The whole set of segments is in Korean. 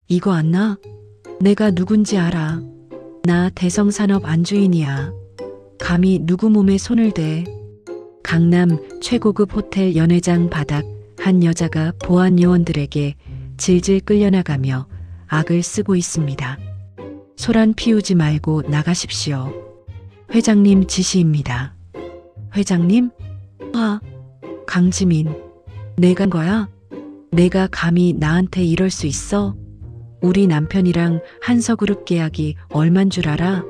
이거 안 나? 내가 누군지 알아. 나 대성산업 안주인이야. 감히 누구 몸에 손을 대. 강남 최고급 호텔 연회장 바닥 한 여자가 보안 요원들에게 질질 끌려나가며 악을 쓰고 있습니다. 소란 피우지 말고 나가십시오. 회장님 지시입니다. 회장님? 강지민. 내가 한 거야? 내가 감히 나한테 이럴 수 있어? 우리 남편이랑 한서그룹 계약이 얼만 줄 알아?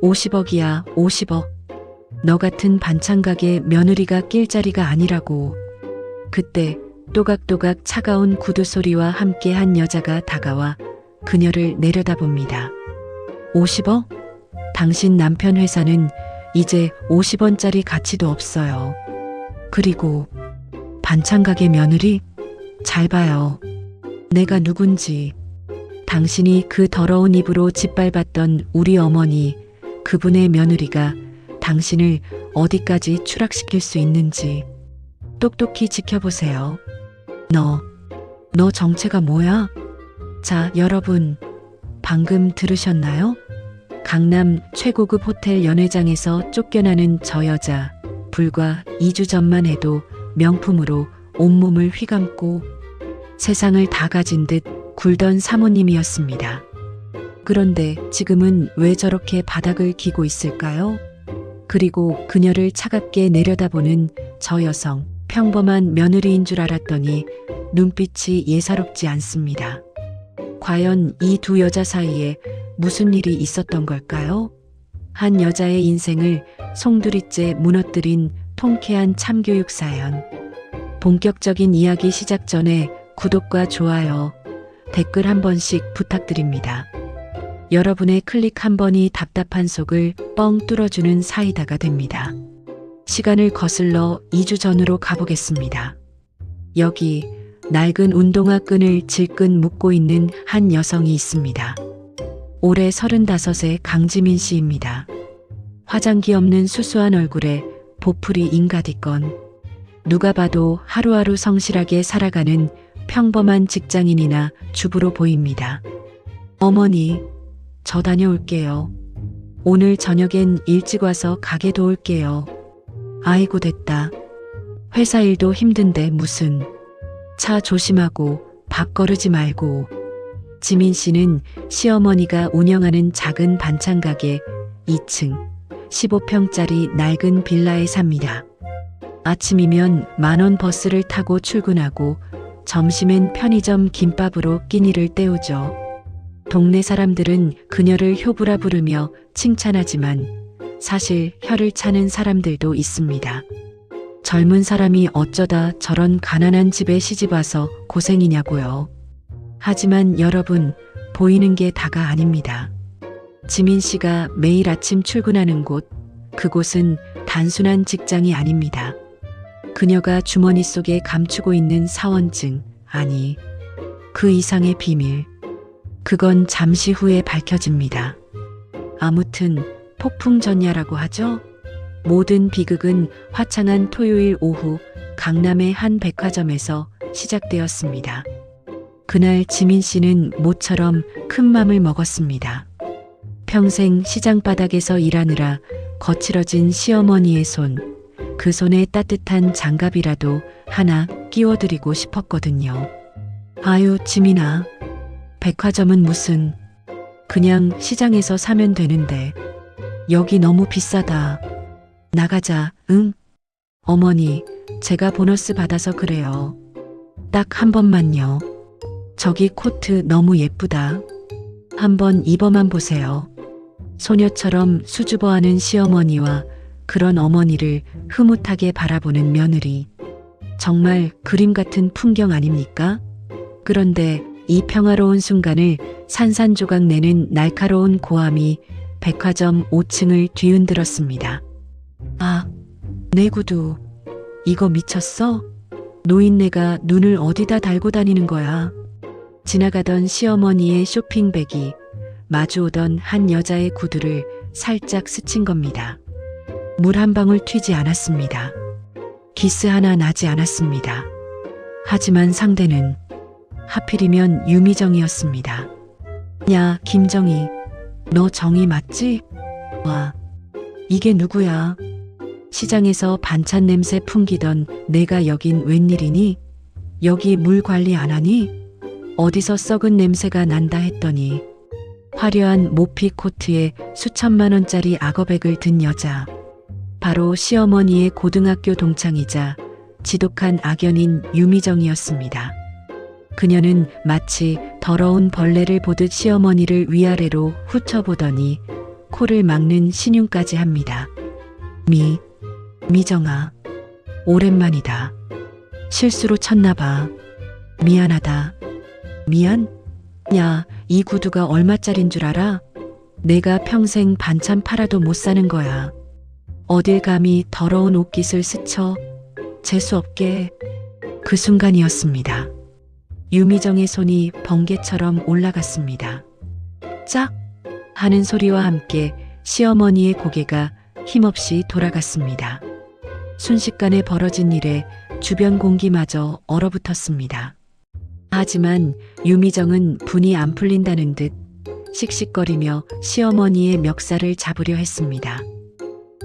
50억이야, 50억. 너 같은 반찬가게 며느리가 낄 자리가 아니라고. 그때 또각또각 차가운 구두 소리와 함께 한 여자가 다가와 그녀를 내려다봅니다. 50억? 당신 남편 회사는 이제 50원짜리 가치도 없어요. 그리고 반찬가게 며느리? 잘 봐요. 내가 누군지. 당신이 그 더러운 입으로 짓밟았던 우리 어머니, 그분의 며느리가 당신을 어디까지 추락시킬 수 있는지 똑똑히 지켜보세요. 너 정체가 뭐야? 자, 여러분, 방금 들으셨나요? 강남 최고급 호텔 연회장에서 쫓겨나는 저 여자, 불과 2주 전만 해도 명품으로 온몸을 휘감고 세상을 다 가진 듯 굴던 사모님이었습니다. 그런데 지금은 왜 저렇게 바닥을 기고 있을까요? 그리고 그녀를 차갑게 내려다보는 저 여성, 평범한 며느리인 줄 알았더니 눈빛이 예사롭지 않습니다. 과연 이 두 여자 사이에 무슨 일이 있었던 걸까요? 한 여자의 인생을 송두리째 무너뜨린 통쾌한 참교육 사연. 본격적인 이야기 시작 전에 구독과 좋아요, 댓글 한 번씩 부탁드립니다. 여러분의 클릭 한 번이 답답한 속을 뻥 뚫어주는 사이다가 됩니다. 시간을 거슬러 2주 전으로 가보겠습니다. 여기 낡은 운동화 끈을 질끈 묶고 있는 한 여성이 있습니다. 올해 35의 강지민 씨입니다. 화장기 없는 수수한 얼굴에 보풀이 인가디건. 누가 봐도 하루하루 성실하게 살아가는 평범한 직장인이나 주부로 보입니다. 어머니, 저 다녀올게요. 오늘 저녁엔 일찍 와서 가게 도울게요. 아이고 됐다. 회사 일도 힘든데 무슨. 차 조심하고 밥 거르지 말고. 지민 씨는 시어머니가 운영하는 작은 반찬 가게 2층 15평짜리 낡은 빌라에 삽니다. 아침이면 10,000원 버스를 타고 출근하고 점심엔 편의점 김밥으로 끼니를 때우죠. 동네 사람들은 그녀를 효부라 부르며 칭찬하지만 사실 혀를 차는 사람들도 있습니다. 젊은 사람이 어쩌다 저런 가난한 집에 시집와서 고생이냐고요. 하지만 여러분, 보이는 게 다가 아닙니다. 지민 씨가 매일 아침 출근하는 곳, 그곳은 단순한 직장이 아닙니다. 그녀가 주머니 속에 감추고 있는 사원증, 아니, 그 이상의 비밀. 그건 잠시 후에 밝혀집니다. 아무튼 폭풍전야라고 하죠? 모든 비극은 화창한 토요일 오후 강남의 한 백화점에서 시작되었습니다. 그날 지민 씨는 모처럼 큰 맘을 먹었습니다. 평생 시장 바닥에서 일하느라 거칠어진 시어머니의 손, 그 손에 따뜻한 장갑이라도 하나 끼워드리고 싶었거든요. 아유, 지민아. 백화점은 무슨. 그냥 시장에서 사면 되는데. 여기 너무 비싸다. 나가자, 응? 어머니, 제가 보너스 받아서 그래요. 딱 한 번만요. 저기 코트 너무 예쁘다. 한번 입어만 보세요. 소녀처럼 수줍어하는 시어머니와 그런 어머니를 흐뭇하게 바라보는 며느리. 정말 그림 같은 풍경 아닙니까? 그런데 이 평화로운 순간을 산산조각 내는 날카로운 고함이 백화점 5층을 뒤흔들었습니다. 아, 내 구두. 이거 미쳤어? 노인네가 눈을 어디다 달고 다니는 거야. 지나가던 시어머니의 쇼핑백이 마주오던 한 여자의 구두를 살짝 스친 겁니다. 물 한 방울 튀지 않았습니다. 기스 하나 나지 않았습니다. 하지만 상대는 하필이면 유미정이었습니다. 야, 김정희, 너 정희 맞지? 와, 이게 누구야? 시장에서 반찬 냄새 풍기던 내가 여긴 웬일이니? 여기 물 관리 안 하니? 어디서 썩은 냄새가 난다 했더니 화려한 모피 코트에 수천만 원짜리 악어백을 든 여자. 바로 시어머니의 고등학교 동창이자 지독한 악연인 유미정이었습니다. 그녀는 마치 더러운 벌레를 보듯 시어머니를 위아래로 훑어보더니 코를 막는 신용까지 합니다. 미정아, 오랜만이다. 실수로 쳤나봐. 미안하다. 미안? 야, 이 구두가 얼마짜린 줄 알아? 내가 평생 반찬 팔아도 못 사는 거야. 어딜 감히 더러운 옷깃을 스쳐? 재수없게. 그 순간이었습니다. 유미정의 손이 번개처럼 올라갔습니다. 짝! 하는 소리와 함께 시어머니의 고개가 힘없이 돌아갔습니다. 순식간에 벌어진 일에 주변 공기마저 얼어붙었습니다. 하지만 유미정은 분이 안 풀린다는 듯 씩씩거리며 시어머니의 멱살을 잡으려 했습니다.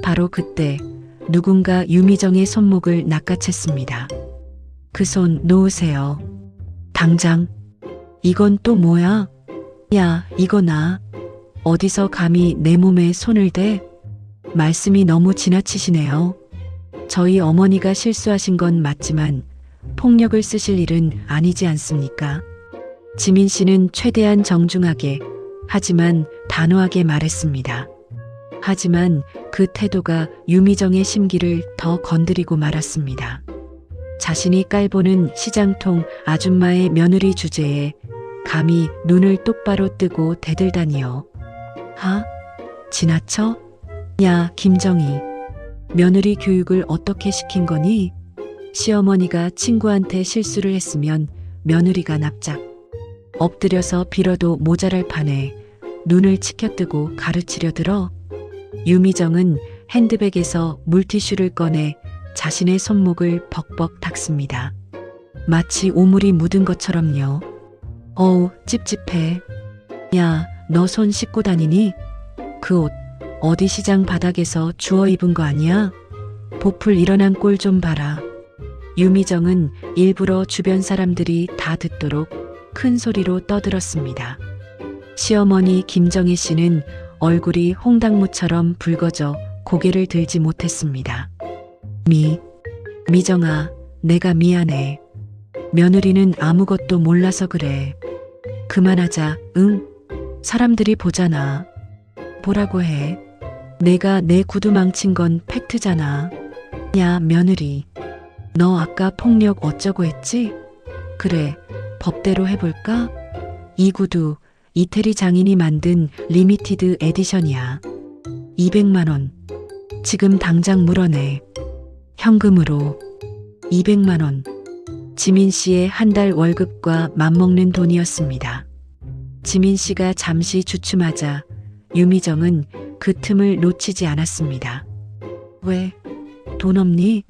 바로 그때 누군가 유미정의 손목을 낚아챘습니다. 그 손 놓으세요. 당장. 이건 또 뭐야? 야, 이거 나. 어디서 감히 내 몸에 손을 대? 말씀이 너무 지나치시네요. 저희 어머니가 실수하신 건 맞지만 폭력을 쓰실 일은 아니지 않습니까? 지민 씨는 최대한 정중하게 하지만 단호하게 말했습니다. 하지만 그 태도가 유미정의 심기를 더 건드리고 말았습니다. 자신이 깔보는 시장통 아줌마의 며느리 주제에 감히 눈을 똑바로 뜨고 대들다니요. 지나쳐? 야, 김정희. 며느리 교육을 어떻게 시킨 거니? 시어머니가 친구한테 실수를 했으면 며느리가 납작 엎드려서 빌어도 모자랄 판에 눈을 치켜뜨고 가르치려 들어. 유미정은 핸드백에서 물티슈를 꺼내 자신의 손목을 벅벅 닦습니다. 마치 오물이 묻은 것처럼요. 어우, 찝찝해. 야, 너 손 씻고 다니니? 그 옷 어디 시장 바닥에서 주워 입은 거 아니야? 보풀 일어난 꼴 좀 봐라. 유미정은 일부러 주변 사람들이 다 듣도록 큰 소리로 떠들었습니다. 시어머니 김정희 씨는 얼굴이 홍당무처럼 붉어져 고개를 들지 못했습니다. 미정아, 내가 미안해. 며느리는 아무것도 몰라서 그래. 그만하자, 응? 사람들이 보잖아. 보라고 해. 내가 내 구두 망친 건 팩트잖아. 야, 며느리. 너 아까 폭력 어쩌고 했지? 그래, 법대로 해볼까? 이 구두 이태리 장인이 만든 리미티드 에디션이야. 200만 원. 지금 당장 물어내. 현금으로. 200만 원. 지민 씨의 한 달 월급과 맞먹는 돈이었습니다. 지민 씨가 잠시 주춤하자 유미정은 그 틈을 놓치지 않았습니다. 왜? 돈 없니?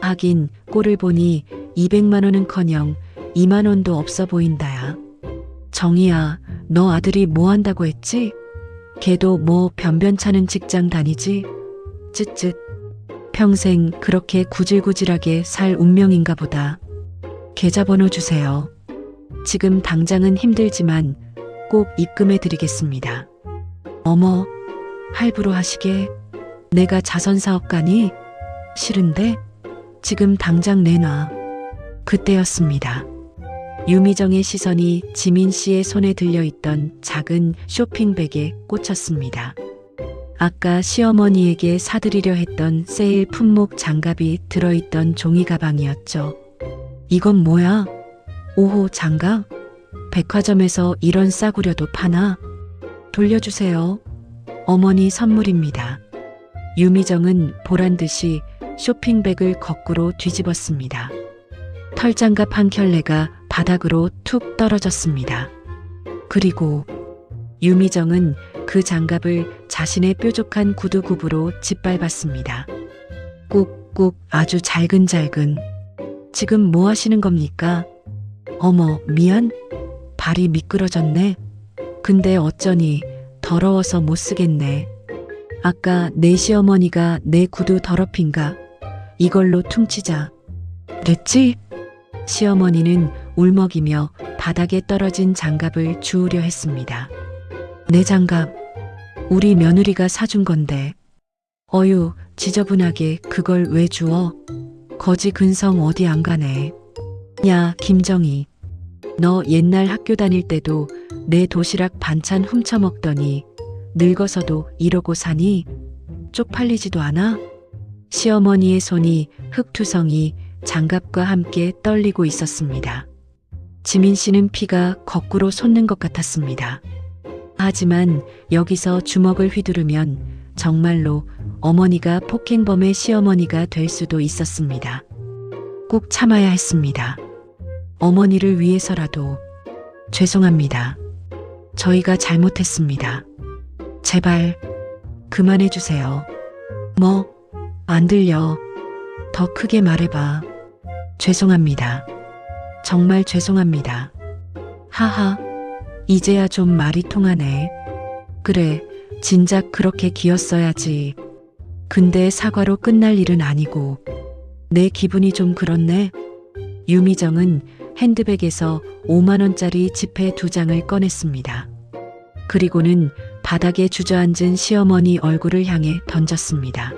하긴 꼴을 보니 200만 원은커녕 2만 원도 없어 보인다야. 정희야, 너 아들이 뭐 한다고 했지? 걔도 뭐 변변찮은 직장 다니지? 쯧쯧. 평생 그렇게 구질구질하게 살 운명인가 보다. 계좌번호 주세요. 지금 당장은 힘들지만 꼭 입금해 드리겠습니다. 어머, 할부로 하시게? 내가 자선사업가니? 싫은데? 지금 당장 내놔. 그때였습니다. 유미정의 시선이 지민 씨의 손에 들려있던 작은 쇼핑백에 꽂혔습니다. 아까 시어머니에게 사드리려 했던 세일 품목 장갑이 들어있던 종이 가방이었죠. 이건 뭐야? 5호 장갑? 백화점에서 이런 싸구려도 파나? 돌려주세요. 어머니 선물입니다. 유미정은 보란듯이 쇼핑백을 거꾸로 뒤집었습니다. 털장갑 한 켤레가 바닥으로 툭 떨어졌습니다. 그리고 유미정은 그 장갑을 자신의 뾰족한 구두굽으로 짓밟았습니다. 꾹꾹 아주 잘근잘근. 지금 뭐 하시는 겁니까? 어머, 미안. 발이 미끄러졌네. 근데 어쩌니 더러워서 못 쓰겠네. 아까 내 시어머니가 내 구두 더럽힌가? 이걸로 퉁치자. 됐지? 시어머니는 울먹이며 바닥에 떨어진 장갑을 주우려 했습니다. 내 장갑, 우리 며느리가 사준 건데. 어휴, 지저분하게 그걸 왜 주워? 거지 근성 어디 안 가네. 야, 김정희. 너 옛날 학교 다닐 때도 내 도시락 반찬 훔쳐먹더니 늙어서도 이러고 사니? 쪽팔리지도 않아? 시어머니의 손이 흙투성이 장갑과 함께 떨리고 있었습니다. 지민 씨는 피가 거꾸로 솟는 것 같았습니다. 하지만 여기서 주먹을 휘두르면 정말로 어머니가 폭행범의 시어머니가 될 수도 있었습니다. 꼭 참아야 했습니다. 어머니를 위해서라도. 죄송합니다. 저희가 잘못했습니다. 제발 그만해 주세요. 뭐? 안 들려. 더 크게 말해봐. 죄송합니다. 정말 죄송합니다. 하하, 이제야 좀 말이 통하네. 그래, 진작 그렇게 기었어야지. 근데 사과로 끝날 일은 아니고. 내 기분이 좀 그렇네. 유미정은 핸드백에서 5만 원짜리 지폐 2장을 꺼냈습니다. 그리고는 바닥에 주저앉은 시어머니 얼굴을 향해 던졌습니다.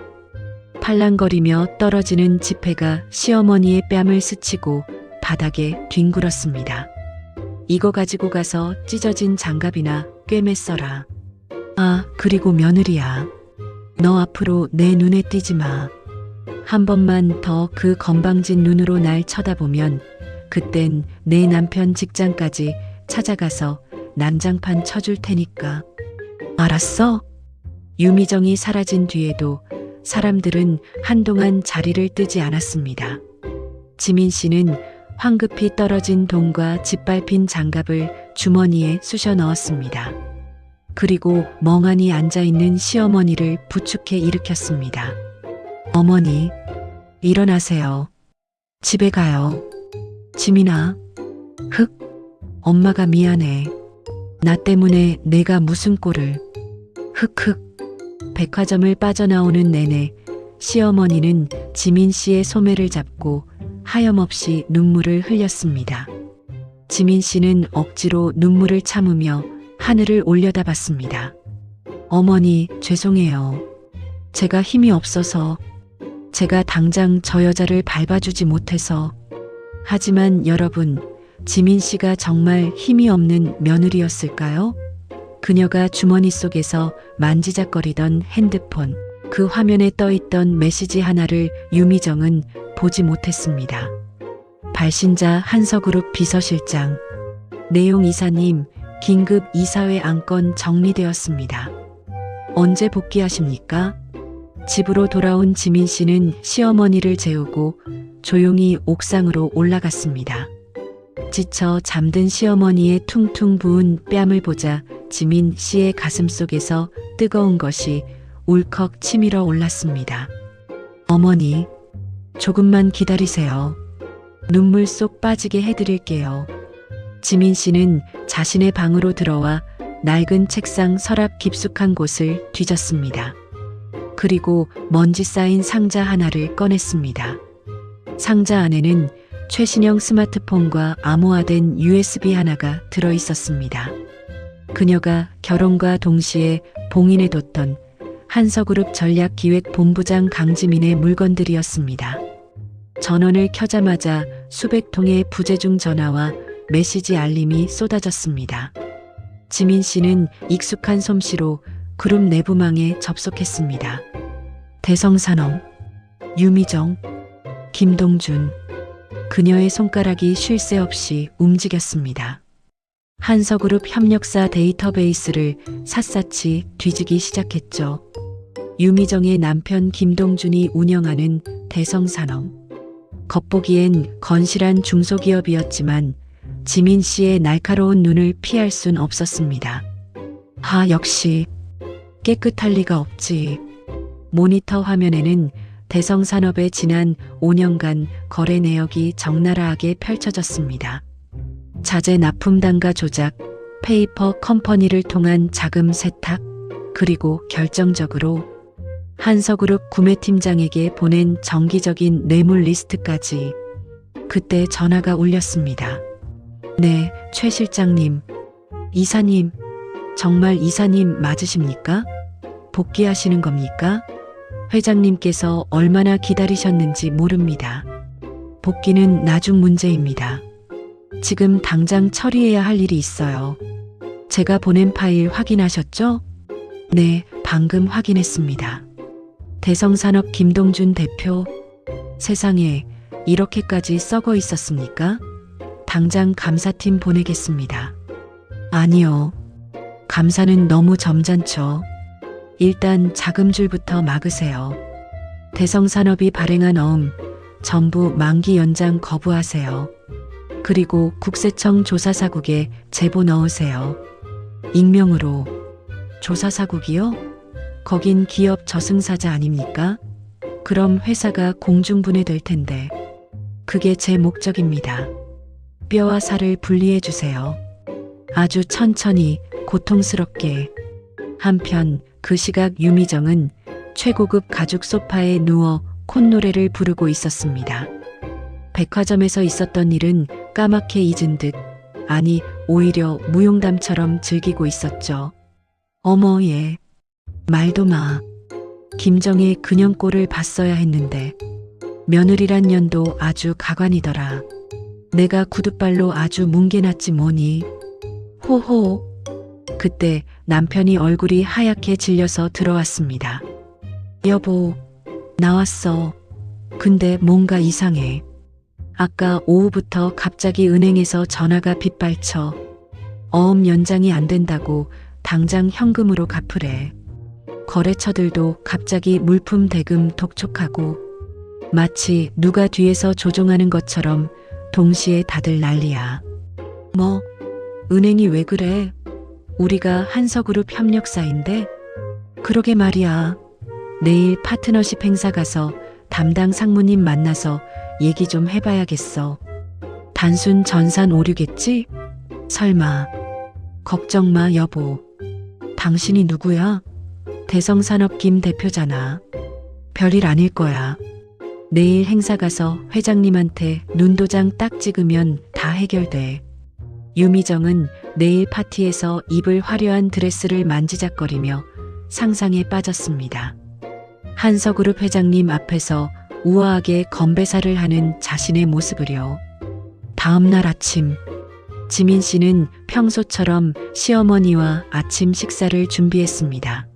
팔랑거리며 떨어지는 지폐가 시어머니의 뺨을 스치고 바닥에 뒹굴었습니다. 이거 가지고 가서 찢어진 장갑이나 꿰매 써라. 아, 그리고 며느리야. 너 앞으로 내 눈에 띄지 마. 한 번만 더 그 건방진 눈으로 날 쳐다보면 그땐 내 남편 직장까지 찾아가서 난장판 쳐줄 테니까. 알았어? 유미정이 사라진 뒤에도 사람들은 한동안 자리를 뜨지 않았습니다. 지민 씨는 황급히 떨어진 돈과 짓밟힌 장갑을 주머니에 쑤셔 넣었습니다. 그리고 멍하니 앉아있는 시어머니를 부축해 일으켰습니다. 어머니, 일어나세요. 집에 가요. 지민아, 엄마가 미안해. 나 때문에 내가 무슨 꼴을. 백화점을 빠져나오는 내내 시어머니는 지민 씨의 소매를 잡고 하염없이 눈물을 흘렸습니다. 지민 씨는 억지로 눈물을 참으며 하늘을 올려다봤습니다. 어머니, 죄송해요. 제가 힘이 없어서, 제가 당장 저 여자를 밟아주지 못해서. 하지만 여러분, 지민 씨가 정말 힘이 없는 며느리였을까요? 그녀가 주머니 속에서 만지작거리던 핸드폰, 그 화면에 떠있던 메시지 하나를 유미정은 보지 못했습니다. 발신자 한서그룹 비서실장. 내용 이사님, 긴급 이사회 안건 정리되었습니다. 언제 복귀하십니까? 집으로 돌아온 지민 씨는 시어머니를 재우고 조용히 옥상으로 올라갔습니다. 지쳐 잠든 시어머니의 퉁퉁 부은 뺨을 보자 지민 씨의 가슴속에서 뜨거운 것이 울컥 치밀어 올랐습니다. 어머니, 조금만 기다리세요. 눈물 쏙 빠지게 해드릴게요. 지민 씨는 자신의 방으로 들어와 낡은 책상 서랍 깊숙한 곳을 뒤졌습니다. 그리고 먼지 쌓인 상자 하나를 꺼냈습니다. 상자 안에는 최신형 스마트폰과 암호화된 USB 하나가 들어 있었습니다. 그녀가 결혼과 동시에 봉인해뒀던 한서그룹 전략기획본부장 강지민의 물건들이었습니다. 전원을 켜자마자 수백 통의 부재중 전화와 메시지 알림이 쏟아졌습니다. 지민 씨는 익숙한 솜씨로 그룹 내부망에 접속했습니다. 대성산업, 유미정, 김동준. 그녀의 손가락이 쉴 새 없이 움직였습니다. 한서그룹 협력사 데이터베이스를 샅샅이 뒤지기 시작했죠. 유미정의 남편 김동준이 운영하는 대성산업. 겉보기엔 건실한 중소기업이었지만 지민 씨의 날카로운 눈을 피할 순 없었습니다. 역시 깨끗할 리가 없지. 모니터 화면에는 대성산업의 지난 5년간 거래 내역이 적나라하게 펼쳐졌습니다. 자재 납품 단가 조작, 페이퍼 컴퍼니를 통한 자금 세탁, 그리고 결정적으로 한서그룹 구매팀장에게 보낸 정기적인 뇌물 리스트까지. 그때 전화가 울렸습니다. 네, 최 실장님. 이사님, 정말 이사님 맞으십니까? 복귀하시는 겁니까? 회장님께서 얼마나 기다리셨는지 모릅니다. 복귀는 나중 문제입니다. 지금 당장 처리해야 할 일이 있어요. 제가 보낸 파일 확인하셨죠? 네, 방금 확인했습니다. 대성산업 김동준 대표, 세상에 이렇게까지 썩어 있었습니까? 당장 감사팀 보내겠습니다. 아니요. 감사는 너무 점잖죠. 일단 자금줄부터 막으세요. 대성산업이 발행한 어음 전부 만기 연장 거부하세요. 그리고 국세청 조사사국에 제보 넣으세요. 익명으로. 조사사국이요? 거긴 기업 저승사자 아닙니까? 그럼 회사가 공중분해될 텐데. 그게 제 목적입니다. 뼈와 살을 분리해 주세요. 아주 천천히 고통스럽게. 한편 그 시각 유미정은 최고급 가죽 소파에 누워 콧노래를 부르고 있었습니다. 백화점에서 있었던 일은 까맣게 잊은 듯, 아니 오히려 무용담처럼 즐기고 있었죠. 어머 얘, 말도 마. 김정의 그년 꼴을 봤어야 했는데 며느리란 년도 아주 가관이더라. 내가 구둣발로 아주 뭉개놨지 뭐니. 호호. 그때 남편이 얼굴이 하얗게 질려서 들어왔습니다. 여보, 나왔어. 근데 뭔가 이상해. 아까 오후부터 갑자기 은행에서 전화가 빗발쳐. 어음 연장이 안 된다고 당장 현금으로 갚으래. 거래처들도 갑자기 물품 대금 독촉하고 마치 누가 뒤에서 조종하는 것처럼 동시에 다들 난리야. 뭐, 은행이 왜 그래? 우리가 한서그룹 협력사인데? 그러게 말이야. 내일 파트너십 행사 가서 담당 상무님 만나서 얘기 좀 해봐야겠어. 단순 전산 오류겠지? 설마. 걱정 마 여보. 당신이 누구야? 대성산업 김 대표잖아. 별일 아닐 거야. 내일 행사 가서 회장님한테 눈도장 딱 찍으면 다 해결돼. 유미정은 내일 파티에서 입을 화려한 드레스를 만지작거리며 상상에 빠졌습니다. 한서그룹 회장님 앞에서 우아하게 건배사를 하는 자신의 모습을요. 다음 날 아침, 지민 씨는 평소처럼 시어머니와 아침 식사를 준비했습니다.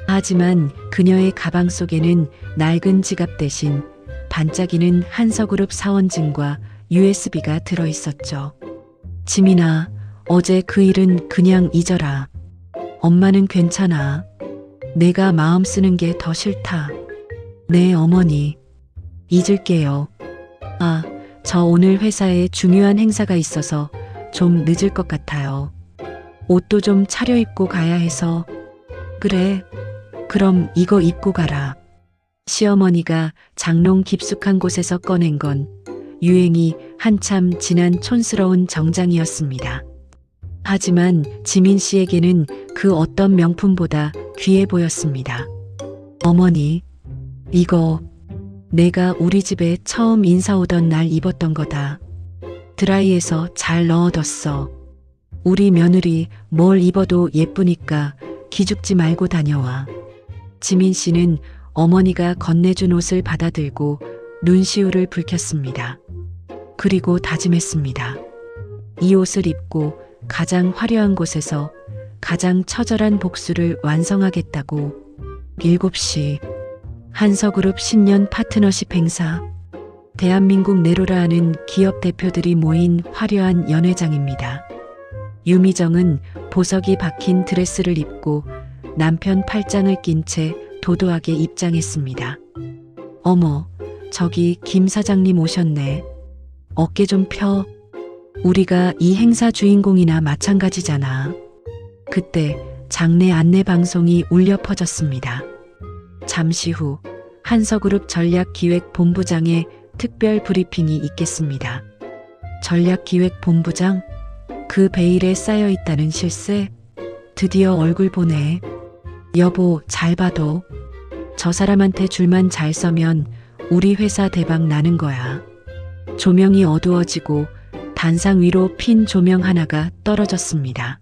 하지만 그녀의 가방 속에는 낡은 지갑 대신 반짝이는 한서그룹 사원증과 USB가 들어있었죠. 지민아, 어제 그 일은 그냥 잊어라. 엄마는 괜찮아. 내가 마음 쓰는 게 더 싫다. 네, 어머니. 잊을게요. 아, 저 오늘 회사에 중요한 행사가 있어서 좀 늦을 것 같아요. 옷도 좀 차려입고 가야 해서. 그래, 그럼 이거 입고 가라. 시어머니가 장롱 깊숙한 곳에서 꺼낸 건 유행이 한참 지난 촌스러운 정장이었습니다. 하지만 지민 씨에게는 그 어떤 명품보다 귀해 보였습니다. 어머니, 이거 내가 우리 집에 처음 인사 오던 날 입었던 거다. 드라이해서 잘 넣어뒀어. 우리 며느리 뭘 입어도 예쁘니까 기죽지 말고 다녀와. 지민 씨는 어머니가 건네준 옷을 받아들고 눈시울을 붉혔습니다. 그리고 다짐했습니다. 이 옷을 입고 가장 화려한 곳에서 가장 처절한 복수를 완성하겠다고. 7시 한서그룹 신년 파트너십 행사. 대한민국 내로라 하는 기업 대표들이 모인 화려한 연회장입니다. 유미정은 보석이 박힌 드레스를 입고 남편 팔짱을 낀 채 도도하게 입장했습니다. 어머, 저기 김 사장님 오셨네. 어깨 좀 펴. 우리가 이 행사 주인공이나 마찬가지잖아. 그때 장례 안내 방송이 울려 퍼졌습니다. 잠시 후 한서그룹 전략기획본부장의 특별 브리핑이 있겠습니다. 전략기획본부장? 그 베일에 쌓여 있다는 실세. 드디어 얼굴 보네. 여보, 잘 봐도. 저 사람한테 줄만 잘 서면 우리 회사 대박 나는 거야. 조명이 어두워지고 단상 위로 핀 조명 하나가 떨어졌습니다.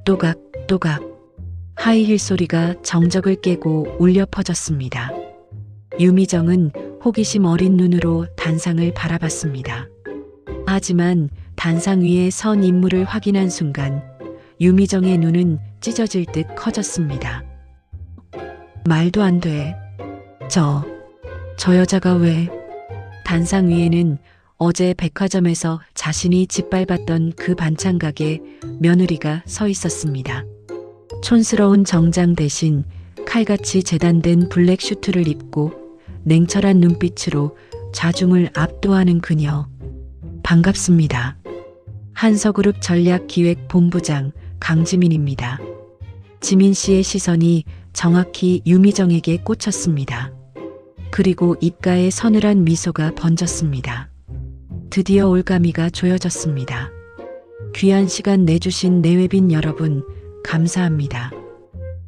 또각, 또각. 하이힐 소리가 정적을 깨고 울려 퍼졌습니다. 유미정은 호기심 어린 눈으로 단상을 바라봤습니다. 하지만 단상 위에 선 인물을 확인한 순간 유미정의 눈은 찢어질 듯 커졌습니다. 말도 안 돼. 저 여자가 왜? 단상 위에는 어제 백화점에서 자신이 짓밟았던 그 반찬 가게 며느리가 서 있었습니다. 촌스러운 정장 대신 칼같이 재단된 블랙 슈트를 입고 냉철한 눈빛으로 좌중을 압도하는 그녀. 반갑습니다. 한서그룹 전략기획본부장 강지민입니다. 지민 씨의 시선이 정확히 유미정에게 꽂혔습니다. 그리고 입가에 서늘한 미소가 번졌습니다. 드디어 올가미가 조여졌습니다. 귀한 시간 내주신 내외빈 여러분, 감사합니다.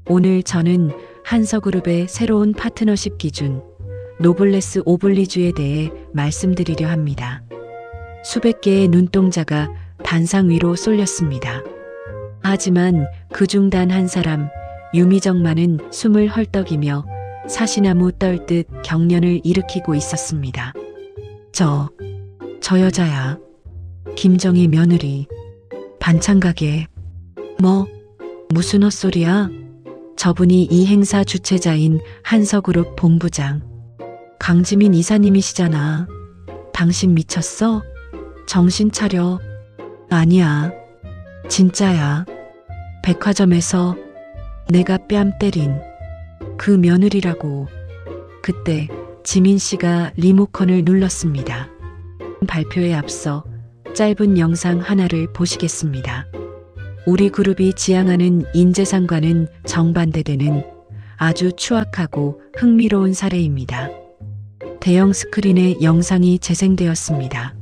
오늘 저는 한서그룹의 새로운 파트너십 기준, 노블레스 오블리주에 대해 말씀드리려 합니다. 수백 개의 눈동자가 단상 위로 쏠렸습니다. 하지만 그중 단 한 사람, 유미정만은 숨을 헐떡이며 사시나무 떨듯 경련을 일으키고 있었습니다. 저 여자야. 김정희 며느리. 반찬 가게. 무슨 헛소리야? 저분이 이 행사 주최자인 한서그룹 본부장 강지민 이사님이시잖아. 당신 미쳤어? 정신 차려. 아니야. 진짜야. 백화점에서 내가 뺨 때린 그 며느리라고. 그때 지민 씨가 리모컨을 눌렀습니다. 발표에 앞서 짧은 영상 하나를 보시겠습니다. 우리 그룹이 지향하는 인재상과는 정반대되는 아주 추악하고 흥미로운 사례입니다. 대형 스크린에 영상이 재생되었습니다.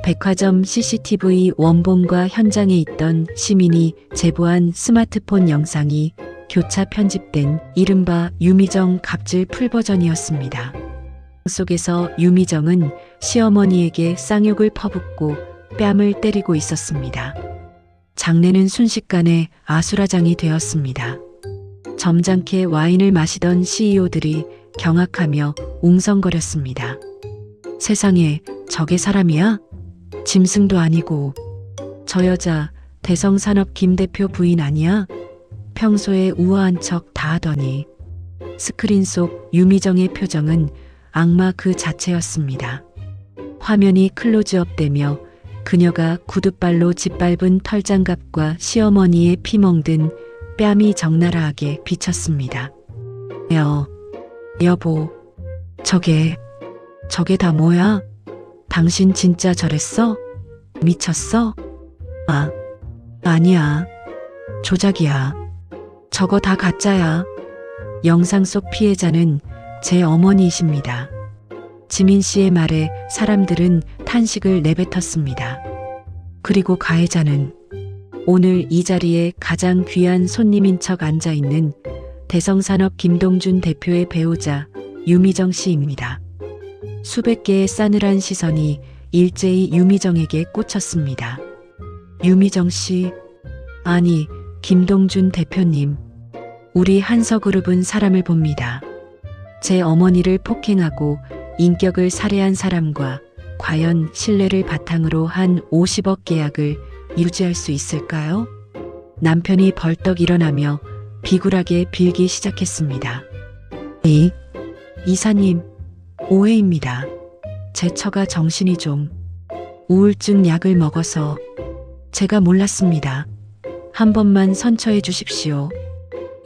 백화점 CCTV 원본과 현장에 있던 시민이 제보한 스마트폰 영상이 교차 편집된 이른바 유미정 갑질 풀버전이었습니다. 속에서 유미정은 시어머니에게 쌍욕을 퍼붓고 뺨을 때리고 있었습니다. 장례는 순식간에 아수라장이 되었습니다. 점잖게 와인을 마시던 CEO들이 경악하며 웅성거렸습니다. 세상에, 저게 사람이야? 짐승도 아니고. 저 여자 대성산업 김 대표 부인 아니야? 평소에 우아한 척 다 하더니. 스크린 속 유미정의 표정은 악마 그 자체였습니다. 화면이 클로즈업되며 그녀가 구둣발로 짓밟은 털장갑과 시어머니의 피 멍든 뺨이 적나라하게 비쳤습니다. 여보, 저게 다 뭐야? 당신 진짜 저랬어? 미쳤어? 아니야. 조작이야. 저거 다 가짜야. 영상 속 피해자는 제 어머니이십니다. 지민 씨의 말에 사람들은 탄식을 내뱉었습니다. 그리고 가해자는 오늘 이 자리에 가장 귀한 손님인 척 앉아있는 대성산업 김동준 대표의 배우자 유미정 씨입니다. 수백 개의 싸늘한 시선이 일제히 유미정에게 꽂혔습니다. 유미정 씨, 아니, 김동준 대표님. 우리 한서그룹은 사람을 봅니다. 제 어머니를 폭행하고 인격을 살해한 사람과 과연 신뢰를 바탕으로 한 50억 계약을 유지할 수 있을까요? 남편이 벌떡 일어나며 비굴하게 빌기 시작했습니다. 이사님, 오해입니다. 제 처가 정신이 좀 우울증 약을 먹어서 제가 몰랐습니다. 한 번만 선처해 주십시오.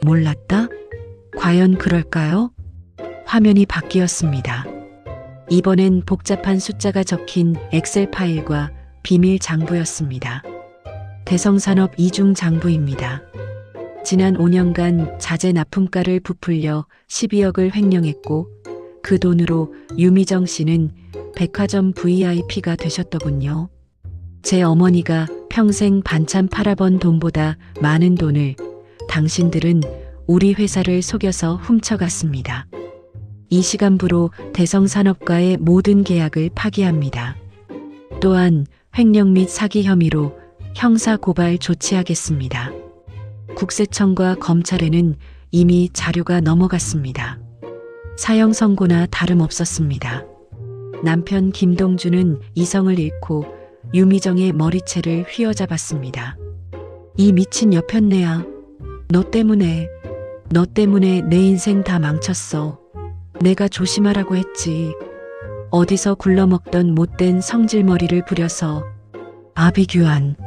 몰랐다? 과연 그럴까요? 화면이 바뀌었습니다. 이번엔 복잡한 숫자가 적힌 엑셀 파일과 비밀 장부였습니다. 대성산업 이중 장부입니다. 지난 5년간 자재 납품가를 부풀려 12억을 횡령했고 그 돈으로 유미정 씨는 백화점 VIP가 되셨더군요. 제 어머니가 평생 반찬 팔아번 돈보다 많은 돈을 당신들은 우리 회사를 속여서 훔쳐갔습니다. 이 시간부로 대성산업과의 모든 계약을 파기합니다. 또한 횡령 및 사기 혐의로 형사 고발 조치하겠습니다. 국세청과 검찰에는 이미 자료가 넘어갔습니다. 사형 선고나 다름없었습니다. 남편 김동주는 이성을 잃고 유미정의 머리채를 휘어잡았습니다. 이 미친 여편네야. 너 때문에 내 인생 다 망쳤어. 내가 조심하라고 했지. 어디서 굴러먹던 못된 성질머리를 부려서. 아비규환.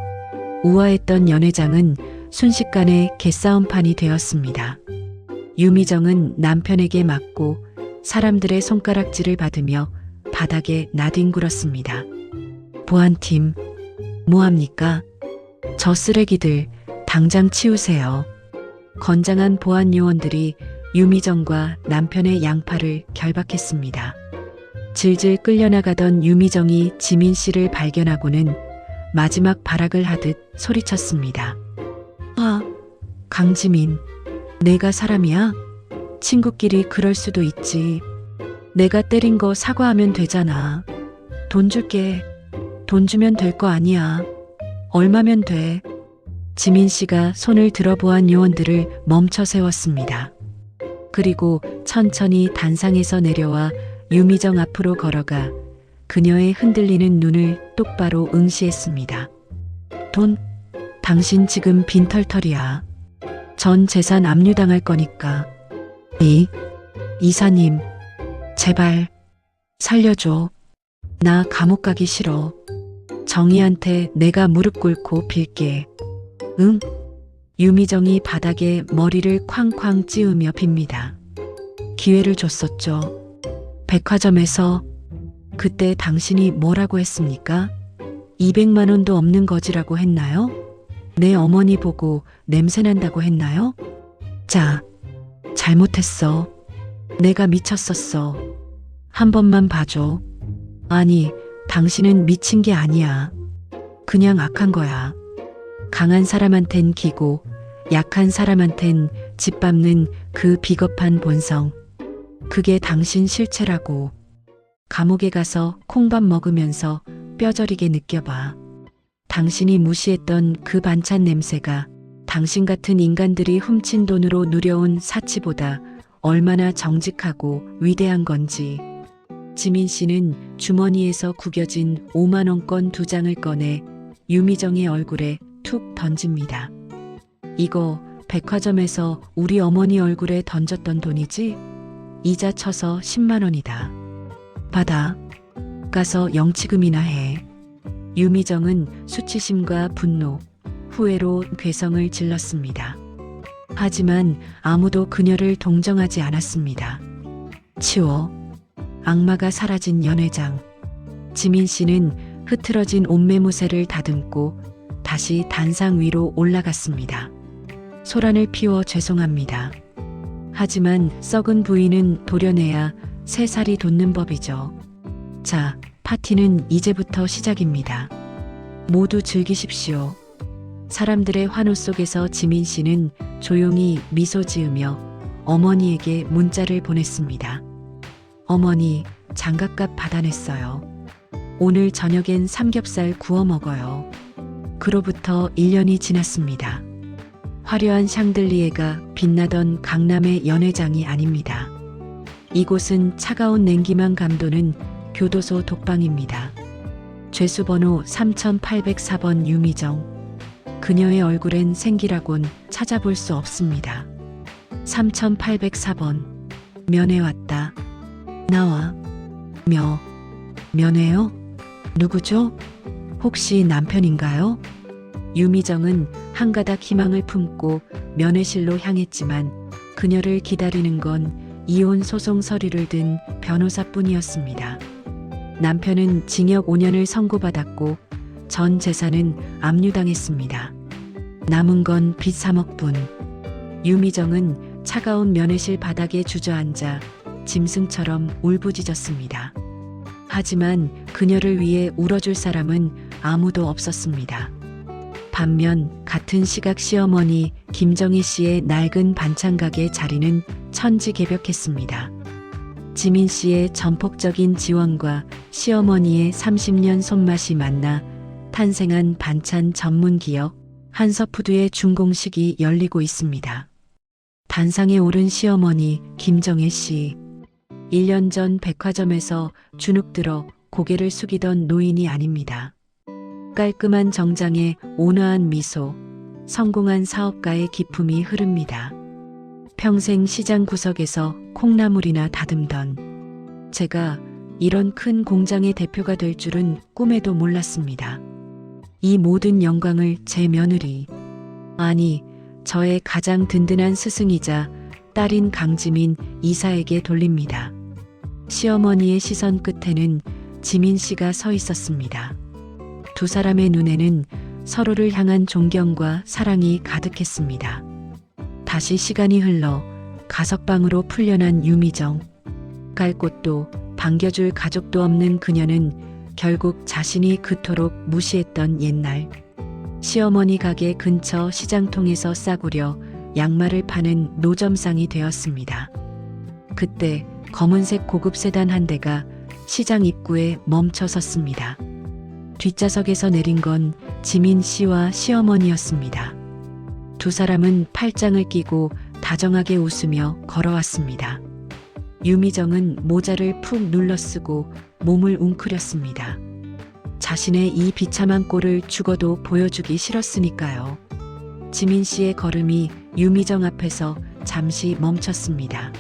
우아했던 연회장은 순식간에 개싸움판이 되었습니다. 유미정은 남편에게 맞고 사람들의 손가락질을 받으며 바닥에 나뒹굴었습니다. 보안팀, 뭐합니까? 저 쓰레기들 당장 치우세요. 건장한 보안 요원들이 유미정과 남편의 양팔을 결박했습니다. 질질 끌려나가던 유미정이 지민 씨를 발견하고는 마지막 발악을 하듯 소리쳤습니다. 아, 강지민, 내가 사람이야? 친구끼리 그럴 수도 있지. 내가 때린 거 사과하면 되잖아. 돈 줄게. 돈 주면 될 거 아니야. 얼마면 돼? 지민 씨가 손을 들어보안 요원들을 멈춰 세웠습니다. 그리고 천천히 단상에서 내려와 유미정 앞으로 걸어가 그녀의 흔들리는 눈을 똑바로 응시했습니다. 돈, 당신 지금 빈털털이야. 전 재산 압류당할 거니까. 이사님, 제발 살려줘. 나 감옥 가기 싫어. 정의한테 내가 무릎 꿇고 빌게. 응? 유미정이 바닥에 머리를 쾅쾅 찌우며 빕니다. 기회를 줬었죠. 백화점에서. 그때 당신이 뭐라고 했습니까? 200만 원도 없는 거지라고 했나요? 내 어머니 보고 냄새난다고 했나요? 자, 잘못했어. 내가 미쳤었어. 한 번만 봐줘. 아니, 당신은 미친 게 아니야. 그냥 악한 거야. 강한 사람한텐 기고 약한 사람한텐 짓밟는 그 비겁한 본성. 그게 당신 실체라고. 감옥에 가서 콩밥 먹으면서 뼈저리게 느껴봐. 당신이 무시했던 그 반찬 냄새가 당신 같은 인간들이 훔친 돈으로 누려온 사치보다 얼마나 정직하고 위대한 건지. 지민 씨는 주머니에서 구겨진 5만 원권 2장을 꺼내 유미정의 얼굴에 툭 던집니다. 이거 백화점에서 우리 어머니 얼굴에 던졌던 돈이지? 이자 쳐서 10만 원이다. 받아. 가서 영치금이나 해. 유미정은 수치심과 분노, 후회로 괴성을 질렀습니다. 하지만 아무도 그녀를 동정하지 않았습니다. 치워. 악마가 사라진 연회장. 지민 씨는 흐트러진 옷매무새를 다듬고 다시 단상 위로 올라갔습니다. 소란을 피워 죄송합니다. 하지만 썩은 부위는 도려내야 새 살이 돋는 법이죠. 자, 파티는 이제부터 시작입니다. 모두 즐기십시오. 사람들의 환호 속에서 지민 씨는 조용히 미소 지으며 어머니에게 문자를 보냈습니다. 어머니, 장갑값 받아냈어요. 오늘 저녁엔 삼겹살 구워 먹어요. 그로부터 1년이 지났습니다. 화려한 샹들리에가 빛나던 강남의 연회장이 아닙니다. 이곳은 차가운 냉기만 감도는 교도소 독방입니다. 죄수번호 3804번 유미정. 그녀의 얼굴엔 생기라곤 찾아볼 수 없습니다. 3804번. 면회 왔다. 나와. 면회요? 누구죠? 혹시 남편인가요? 유미정은 한 가닥 희망을 품고 면회실로 향했지만 그녀를 기다리는 건 이혼 소송 서류를 든 변호사뿐이었습니다. 남편은 징역 5년을 선고받았고 전 재산은 압류당했습니다. 남은 건 빚 3억뿐. 유미정은 차가운 면회실 바닥에 주저앉아 짐승처럼 울부짖었습니다. 하지만 그녀를 위해 울어줄 사람은 아무도 없었습니다. 반면 같은 시각 시어머니 김정희 씨의 낡은 반찬 가게 자리는 천지개벽했습니다. 지민 씨의 전폭적인 지원과 시어머니의 30년 손맛이 만나 탄생한 반찬 전문 기업 한서푸드의 준공식이 열리고 있습니다. 단상에 오른 시어머니 김정혜 씨. 1년 전 백화점에서 주눅 들어 고개를 숙이던 노인이 아닙니다. 깔끔한 정장에 온화한 미소, 성공한 사업가의 기품이 흐릅니다. 평생 시장 구석에서 콩나물이나 다듬던 제가 이런 큰 공장의 대표가 될 줄은 꿈에도 몰랐습니다. 이 모든 영광을 제 며느리, 아니 저의 가장 든든한 스승이자 딸인 강지민 이사에게 돌립니다. 시어머니의 시선 끝에는 지민 씨가 서 있었습니다. 두 사람의 눈에는 서로를 향한 존경과 사랑이 가득했습니다. 다시 시간이 흘러 가석방으로 풀려난 유미정. 갈 곳도 반겨줄 가족도 없는 그녀는 결국 자신이 그토록 무시했던 옛날 시어머니 가게 근처 시장통에서 싸구려 양말을 파는 노점상이 되었습니다. 그때 검은색 고급 세단 한 대가 시장 입구에 멈춰 섰습니다. 뒷좌석에서 내린 건 지민 씨와 시어머니였습니다. 두 사람은 팔짱을 끼고 다정하게 웃으며 걸어왔습니다. 유미정은 모자를 푹 눌러 쓰고 몸을 웅크렸습니다. 자신의 이 비참한 꼴을 죽어도 보여주기 싫었으니까요. 지민 씨의 걸음이 유미정 앞에서 잠시 멈췄습니다.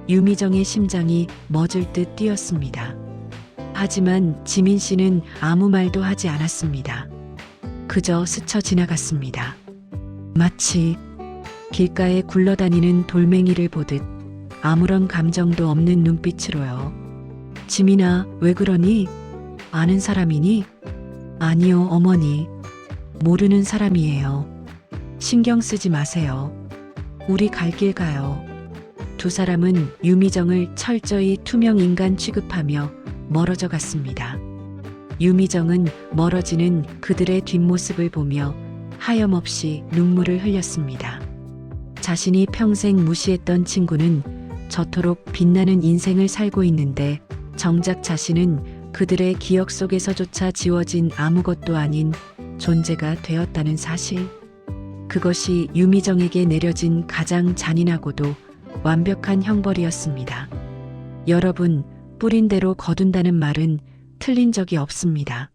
유미정의 심장이 멎을 듯 뛰었습니다. 하지만 지민 씨는 아무 말도 하지 않았습니다. 그저 스쳐 지나갔습니다. 마치 길가에 굴러다니는 돌멩이를 보듯 아무런 감정도 없는 눈빛으로요. 지민아, 왜 그러니? 아는 사람이니? 아니요, 어머니. 모르는 사람이에요. 신경 쓰지 마세요. 우리 갈 길 가요. 두 사람은 유미정을 철저히 투명 인간 취급하며 멀어져 갔습니다. 유미정은 멀어지는 그들의 뒷모습을 보며 하염없이 눈물을 흘렸습니다. 자신이 평생 무시했던 친구는 저토록 빛나는 인생을 살고 있는데 정작 자신은 그들의 기억 속에서조차 지워진 아무것도 아닌 존재가 되었다는 사실. 그것이 유미정에게 내려진 가장 잔인하고도 완벽한 형벌이었습니다. 여러분, 뿌린 대로 거둔다는 말은 틀린 적이 없습니다.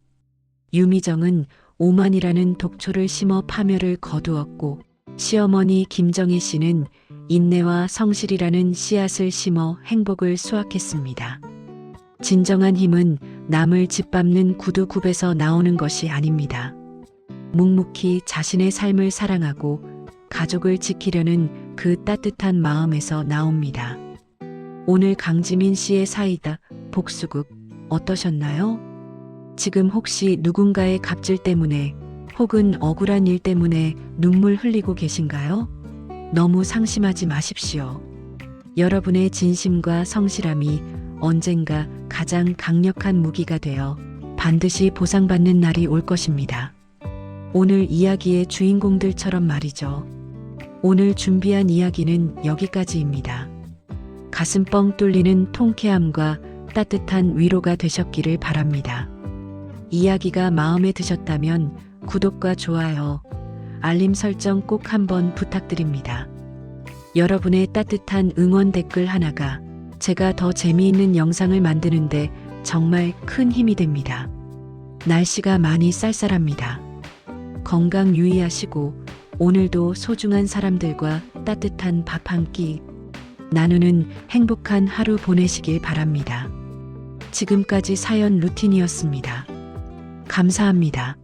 유미정은 오만이라는 독초를 심어 파멸을 거두었고 시어머니 김정희 씨는 인내와 성실이라는 씨앗을 심어 행복을 수확했습니다. 진정한 힘은 남을 짓밟는 구두굽에서 나오는 것이 아닙니다. 묵묵히 자신의 삶을 사랑하고 가족을 지키려는 그 따뜻한 마음에서 나옵니다. 오늘 강지민 씨의 사이다 복수극 어떠셨나요? 지금 혹시 누군가의 갑질 때문에 혹은 억울한 일 때문에 눈물 흘리고 계신가요? 너무 상심하지 마십시오. 여러분의 진심과 성실함이 언젠가 가장 강력한 무기가 되어 반드시 보상받는 날이 올 것입니다. 오늘 이야기의 주인공들처럼 말이죠. 오늘 준비한 이야기는 여기까지입니다. 가슴 뻥 뚫리는 통쾌함과 따뜻한 위로가 되셨기를 바랍니다. 이야기가 마음에 드셨다면 구독과 좋아요, 알림 설정 꼭 한번 부탁드립니다. 여러분의 따뜻한 응원 댓글 하나가 제가 더 재미있는 영상을 만드는데 정말 큰 힘이 됩니다. 날씨가 많이 쌀쌀합니다. 건강 유의하시고 오늘도 소중한 사람들과 따뜻한 밥 한 끼 나누는 행복한 하루 보내시길 바랍니다. 지금까지 사연 루틴이었습니다. 감사합니다.